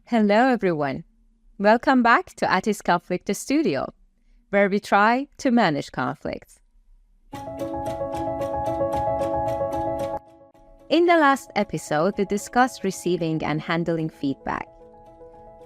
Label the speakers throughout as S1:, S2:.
S1: Hello, everyone. Welcome back to Atis Conflict Studio, where we try to manage conflicts. In the last episode, we discussed receiving and handling feedback.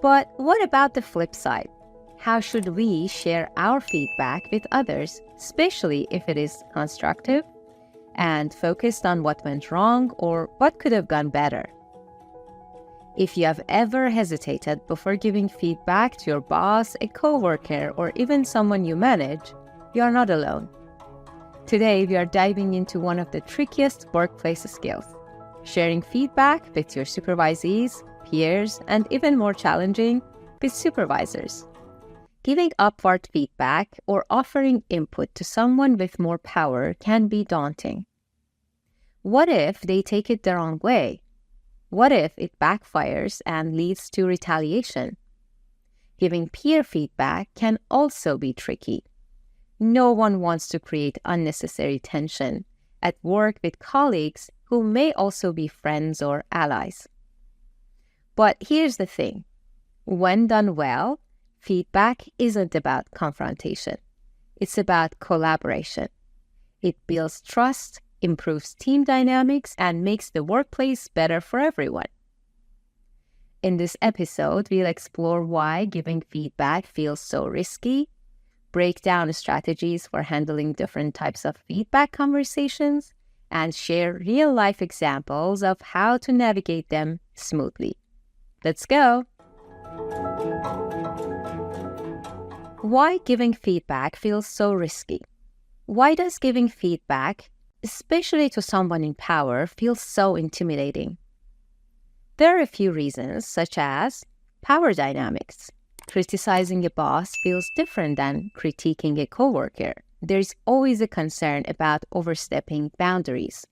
S1: But what about the flip side? How should we share our feedback with others, especially if it is constructive and focused on what went wrong or what could have gone better? If you have ever hesitated before giving feedback to your boss, a coworker, or even someone you manage, you are not alone. Today, we are diving into one of the trickiest workplace skills, sharing feedback with your supervisees, peers, and even more challenging, with supervisors. Giving upward feedback or offering input to someone with more power can be daunting. What if they take it the wrong way? What if it backfires and leads to retaliation? Giving peer feedback can also be tricky. No one wants to create unnecessary tension at work with colleagues who may also be friends or allies. But here's the thing. When done well, feedback isn't about confrontation. It's about collaboration. It builds trust, improves team dynamics, and makes the workplace better for everyone. In this episode, we'll explore why giving feedback feels so risky, break down strategies for handling different types of feedback conversations, and share real-life examples of how to navigate them smoothly. Let's go! Why giving feedback feels so risky? Why does giving feedback, especially to someone in power, feel so intimidating? There are a few reasons, such as power dynamics. Criticizing a boss feels different than critiquing a coworker. There's always a concern about overstepping boundaries.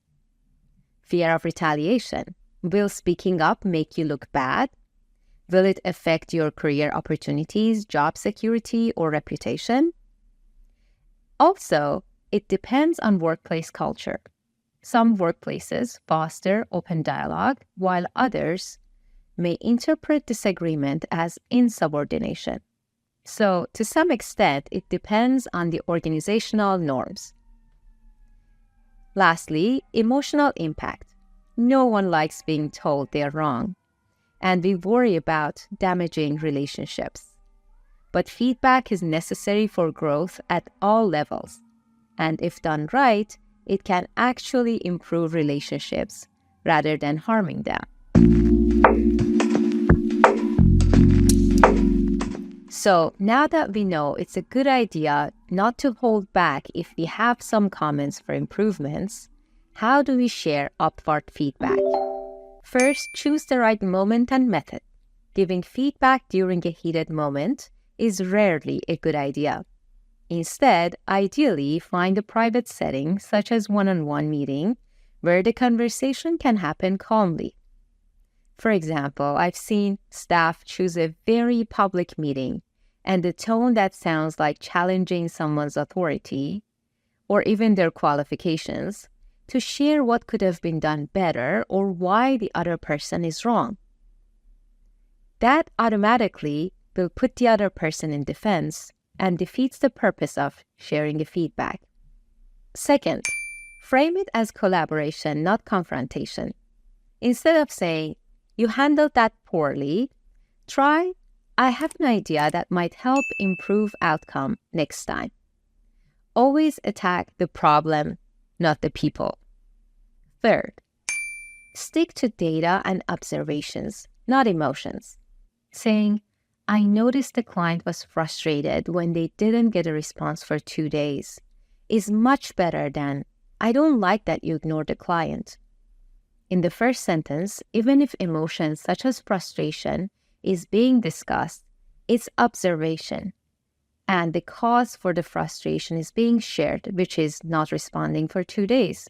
S1: Fear of retaliation. Will speaking up make you look bad? Will it affect your career opportunities, job security, or reputation? Also, it depends on workplace culture. Some workplaces foster open dialogue, while others may interpret disagreement as insubordination. So, to some extent, it depends on the organizational norms. Lastly, emotional impact. No one likes being told they're wrong, and we worry about damaging relationships. But feedback is necessary for growth at all levels. And if done right, it can actually improve relationships rather than harming them. So now that we know it's a good idea not to hold back if we have some comments for improvements, how do we share upward feedback? First, choose the right moment and method. Giving feedback during a heated moment is rarely a good idea. Instead, ideally, find a private setting, such as one-on-one meeting, where the conversation can happen calmly. For example, I've seen staff choose a very public meeting, and the tone that sounds like challenging someone's authority, or even their qualifications, to share what could have been done better or why the other person is wrong. That automatically will put the other person in defense and defeats the purpose of sharing a feedback. Second, frame it as collaboration, not confrontation. Instead of saying, "You handled that poorly," try, "I have an idea that might help improve outcome next time." Always attack the problem, not the people. Third, stick to data and observations, not emotions. Saying, "I noticed the client was frustrated when they didn't get a response for 2 days," is much better than, "I don't like that you ignored the client." In the first sentence, even if emotions such as frustration is being discussed, it's observation, and the cause for the frustration is being shared, which is not responding for 2 days.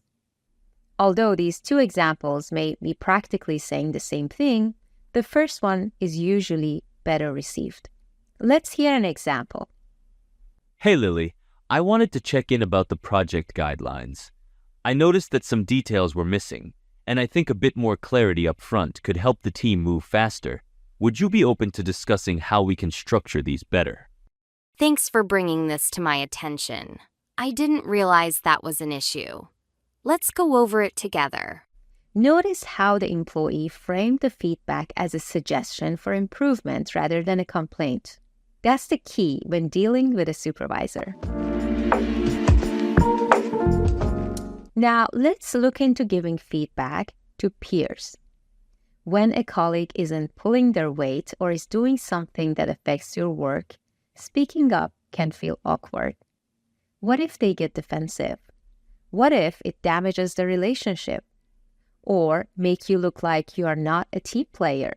S1: Although these two examples may be practically saying the same thing, the first one is usually better received. Let's hear an example.
S2: Hey Lily, I wanted to check in about the project guidelines. I noticed that some details were missing, and I think a bit more clarity up front could help the team move faster. Would you be open to discussing how we can structure these better?
S3: Thanks for bringing this to my attention. I didn't realize that was an issue. Let's go over it together.
S1: Notice how the employee framed the feedback as a suggestion for improvement rather than a complaint. That's the key when dealing with a supervisor. Now, let's look into giving feedback to peers. When a colleague isn't pulling their weight or is doing something that affects your work, speaking up can feel awkward. What if they get defensive? What if it damages the relationship? Or make you look like you are not a team player?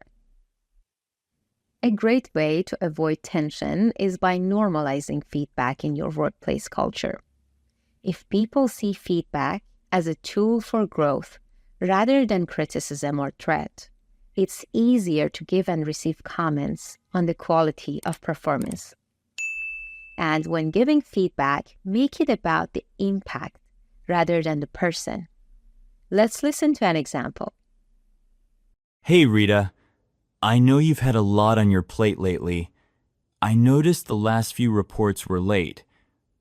S1: A great way to avoid tension is by normalizing feedback in your workplace culture. If people see feedback as a tool for growth rather than criticism or threat, it's easier to give and receive comments on the quality of performance. And when giving feedback, make it about the impact rather than the person. Let's listen to an example.
S4: Hey Rita, I know you've had a lot on your plate lately. I noticed the last few reports were late,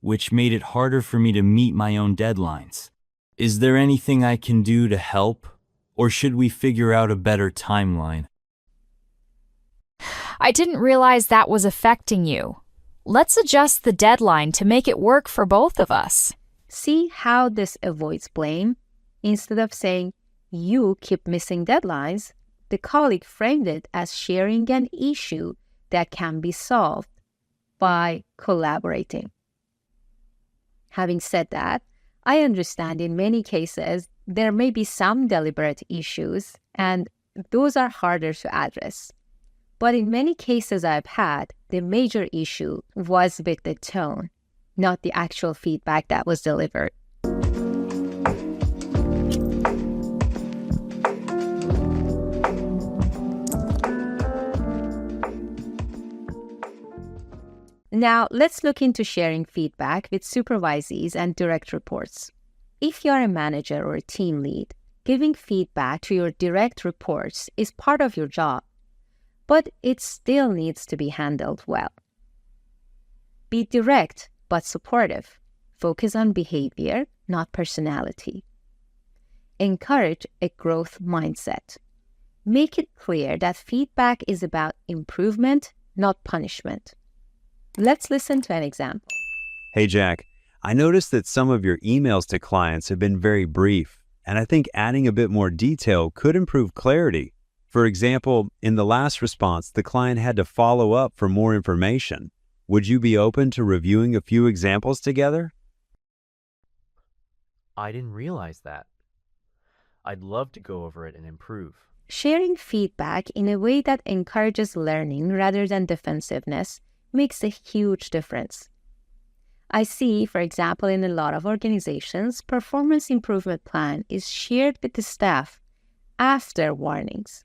S4: which made it harder for me to meet my own deadlines. Is there anything I can do to help, or should we figure out a better timeline?
S5: I didn't realize that was affecting you. Let's adjust the deadline to make it work for both of us.
S1: See how this avoids blame? Instead of saying, you keep missing deadlines, the colleague framed it as sharing an issue that can be solved by collaborating. Having said that, I understand in many cases there may be some deliberate issues, and those are harder to address. But in many cases I've had, the major issue was with the tone, not the actual feedback that was delivered. Now, let's look into sharing feedback with supervisees and direct reports. If you're a manager or a team lead, giving feedback to your direct reports is part of your job, but it still needs to be handled well. Be direct but supportive. Focus on behavior, not personality. Encourage a growth mindset. Make it clear that feedback is about improvement, not punishment. Let's listen to an example.
S6: Hey Jack, I noticed that some of your emails to clients have been very brief, and I think adding a bit more detail could improve clarity. For example, in the last response, the client had to follow up for more information. Would you be open to reviewing a few examples together?
S7: I didn't realize that. I'd love to go over it and improve.
S1: Sharing feedback in a way that encourages learning rather than defensiveness makes a huge difference. I see, for example, in a lot of organizations, performance improvement plan is shared with the staff after warnings.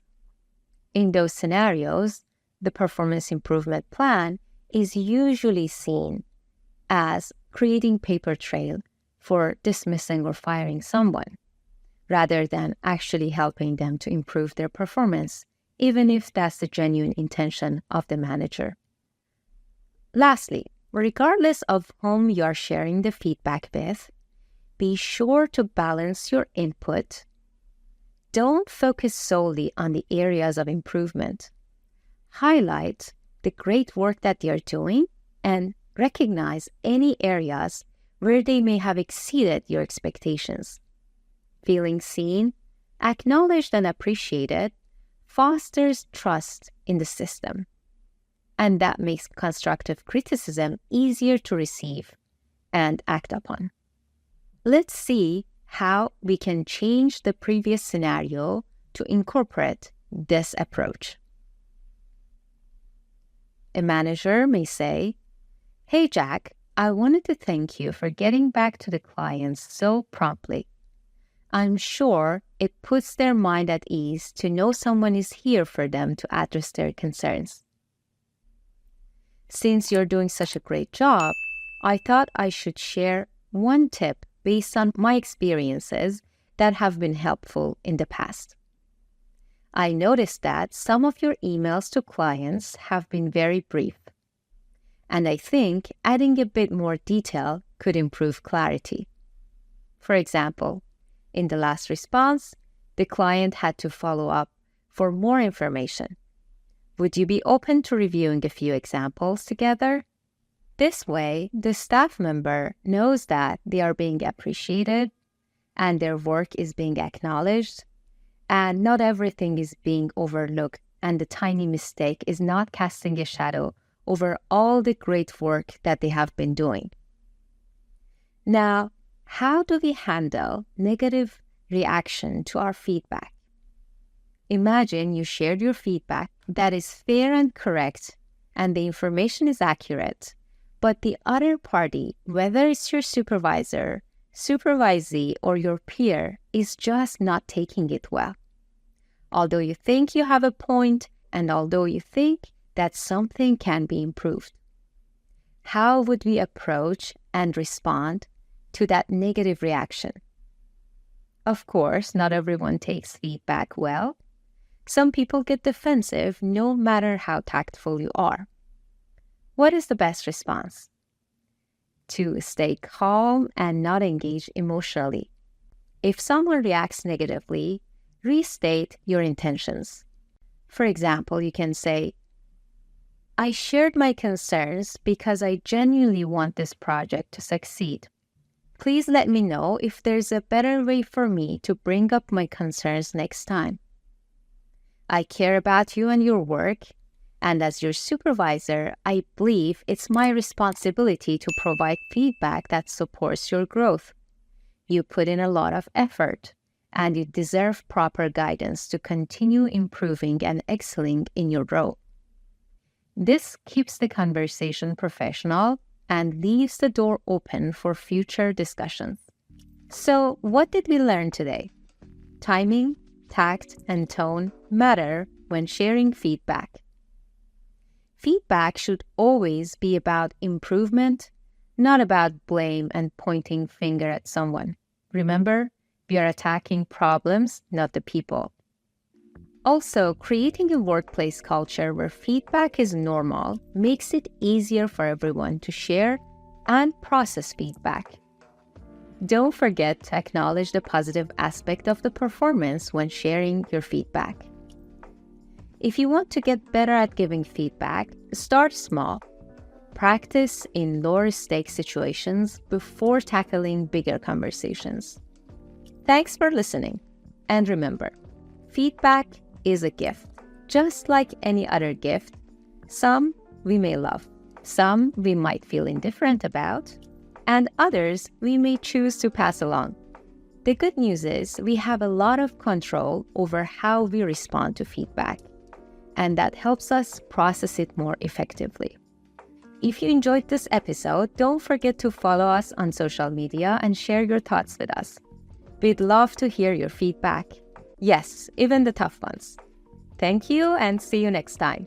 S1: In those scenarios, the performance improvement plan is usually seen as creating paper trail for dismissing or firing someone, rather than actually helping them to improve their performance, even if that's the genuine intention of the manager. Lastly, regardless of whom you are sharing the feedback with, be sure to balance your input. Don't focus solely on the areas of improvement. Highlight the great work that they are doing and recognize any areas where they may have exceeded your expectations. Feeling seen, acknowledged, and appreciated fosters trust in the system. And that makes constructive criticism easier to receive and act upon. Let's see how we can change the previous scenario to incorporate this approach. A manager may say, "Hey Jack, I wanted to thank you for getting back to the clients so promptly. I'm sure it puts their mind at ease to know someone is here for them to address their concerns. Since you're doing such a great job, I thought I should share one tip based on my experiences that have been helpful in the past. I noticed that some of your emails to clients have been very brief, and I think adding a bit more detail could improve clarity. For example, in the last response, the client had to follow up for more information. Would you be open to reviewing a few examples together? This way, the staff member knows that they are being appreciated and their work is being acknowledged, and not everything is being overlooked, and the tiny mistake is not casting a shadow over all the great work that they have been doing. Now, how do we handle negative reaction to our feedback? Imagine you shared your feedback that is fair and correct, and the information is accurate, but the other party, whether it's your supervisor, supervisee, or your peer, is just not taking it well. Although you think you have a point, and although you think that something can be improved. How would we approach and respond to that negative reaction? Of course, not everyone takes feedback well. Some people get defensive no matter how tactful you are. What is the best response? To stay calm and not engage emotionally. If someone reacts negatively, restate your intentions. For example, you can say, I shared my concerns because I genuinely want this project to succeed. Please let me know if there's a better way for me to bring up my concerns next time. I care about you and your work, and as your supervisor, I believe it's my responsibility to provide feedback that supports your growth. You put in a lot of effort, and you deserve proper guidance to continue improving and excelling in your role. This keeps the conversation professional and leaves the door open for future discussions. So, what did we learn today? Timing, tact, and tone matter when sharing feedback. Feedback should always be about improvement, not about blame and pointing finger at someone. Remember, we are attacking problems, not the people. Also, creating a workplace culture where feedback is normal makes it easier for everyone to share and process feedback. Don't forget to acknowledge the positive aspect of the performance when sharing your feedback. If you want to get better at giving feedback, start small. Practice in lower stake situations before tackling bigger conversations. Thanks for listening. And remember, feedback is a gift. Just like any other gift, some we may love, some we might feel indifferent about, and others we may choose to pass along. The good news is we have a lot of control over how we respond to feedback, and that helps us process it more effectively. If you enjoyed this episode, don't forget to follow us on social media and share your thoughts with us. We'd love to hear your feedback. Yes, even the tough ones. Thank you and see you next time.